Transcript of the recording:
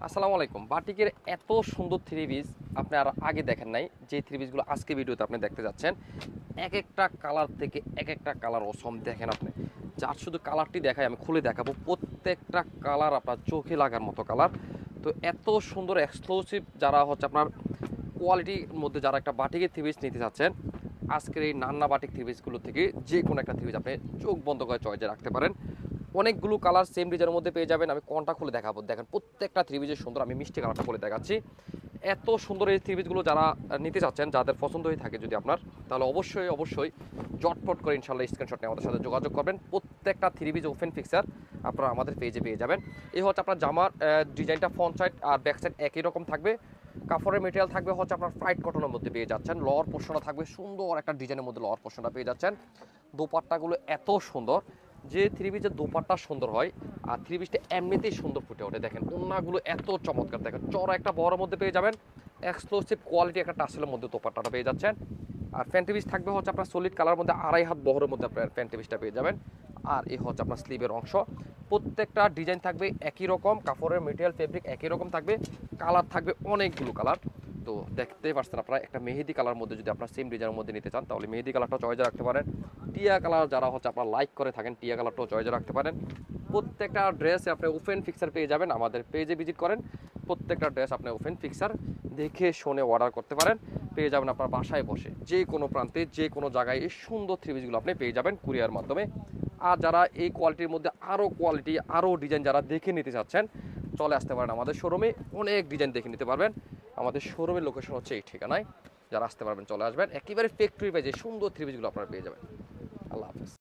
আসসালামু আলাইকুম। বাটিকের এত সুন্দর থ্রি পিস আপনি আর আগে দেখেন নাই। যে থ্রি পিসগুলো আজকে ভিডিওতে আপনি দেখতে যাচ্ছেন, এক একটা কালার থেকে এক একটা কালার অসম। দেখেন আপনি, যার শুধু কালারটি দেখাই, আমি খুলে দেখাবো। প্রত্যেকটা কালার আপনার চোখে লাগার মতো কালার। তো এত সুন্দর এক্সক্লুসিভ যারা হচ্ছে আপনার কোয়ালিটির মধ্যে যারা একটা বাটিকের থ্রি পিস নিতে চাচ্ছেন, আজকের এই নান্না বাটিক থ্রি পিসগুলো থেকে যে কোনো একটা থ্রি পিস আপনি চোখ বন্ধ করে চয়েসে রাখতে পারেন। অনেকগুলো কালার সেম ডিজাইনের মধ্যে পেয়ে যাবেন। আমি কোনটা খুলে দেখাবো, দেখেন প্রত্যেকটা থ্রি পিসের সুন্দর। আমি মিষ্টি কালারটা খুলে দেখাচ্ছি। এত সুন্দর এই থ্রি পিসগুলো যারা নিতে চাচ্ছেন, যাদের পছন্দ হয়ে থাকে যদি আপনার, তাহলে অবশ্যই অবশ্যই জটপট করে ইনশাল্লাহ স্ক্রিনশট নিয়ে আমাদের সাথে যোগাযোগ করবেন। প্রত্যেকটা থ্রি পিস ওপেন ফিক্সার আপনারা আমাদের পেজে পেয়ে যাবেন। এই হচ্ছে আপনার জামার ডিজাইনটা, ফ্রন্ট সাইড আর ব্যাক সাইড একই রকম থাকবে। কাপড়ের মেটেরিয়াল থাকবে হচ্ছে আপনার ফ্রাইড কটনের মধ্যে পেয়ে যাচ্ছেন। লোয়ার পোর্শনটা থাকবে সুন্দর একটা ডিজাইনের মধ্যে, লোয়ার পোর্শনটা পেয়ে যাচ্ছেন। দোপাট্টাগুলো এত সুন্দর, যে থ্রি পিসের দোপাট্টা সুন্দর হয় আর থ্রি পিসটা এমনিতেই সুন্দর ফুটে ওঠে। দেখেন ওন্নাগুলো এত চমৎকার, দেখেন চড়া একটা বড় মধ্যে পেয়ে যাবেন। এক্সক্লুসিভ কোয়ালিটি একটা টাসেলের মধ্যে দোপাট্টাটা পেয়ে যাচ্ছেন। আর ফ্যান্টি পিস থাকবে হচ্ছে আপনার সলিড কালার মধ্যে, 2.5 হাত বহরের মধ্যে আপনার ফ্যান্টি পিসটা পেয়ে যাবেন। আর এই হচ্ছে আপনার স্লিভের অংশ। প্রত্যেকটা ডিজাইন থাকবে একই রকম, কাপড়ের মেটেরিয়াল ফেব্রিক একই রকম থাকবে। কালার থাকবে অনেকগুলো কালার। তো দেখতেই পাচ্ছেন আপনারা, একটা মেহেদি কালার মধ্যে যদি আপনার সেম ডিজাইনের মধ্যে নিতে চান, তাহলে মেহেদি কালারটা চয়েসে রাখতে পারেন। টিয়া কালার যারা হচ্ছে আপনার লাইক করে থাকেন, টিয়া কালারটাও চয়েসে রাখতে পারেন। প্রত্যেকটা ড্রেসে আপনি ওপেন ফিক্সার পেয়ে যাবেন। আমাদের পেজে ভিজিট করেন, প্রত্যেকটা ড্রেস আপনি ওপেন ফিক্সার দেখে শুনে অর্ডার করতে পারেন। পেয়ে যাবেন আপনার বাসায় বসে, যে কোনো প্রান্তে যে কোনো জায়গায় এই সুন্দর থ্রি পিসগুলো আপনি পেয়ে যাবেন কুরিয়ার মাধ্যমে। আর যারা এই কোয়ালিটির মধ্যে আরও কোয়ালিটি, আরও ডিজাইন যারা দেখে নিতে চাচ্ছেন, চলে আসতে পারেন আমাদের শোরুমে। অনেক ডিজাইন দেখে নিতে পারবেন। আমাদের শোরুমের লোকেশন হচ্ছে এই ঠিকানায়। যারা আসতে পারবেন চলে আসবেন। একেবারে ফ্যাক্টরি পেজে সুন্দর থ্রি পিসগুলো আপনারা পেয়ে যাবেন। আল্লাহ হাফেজ।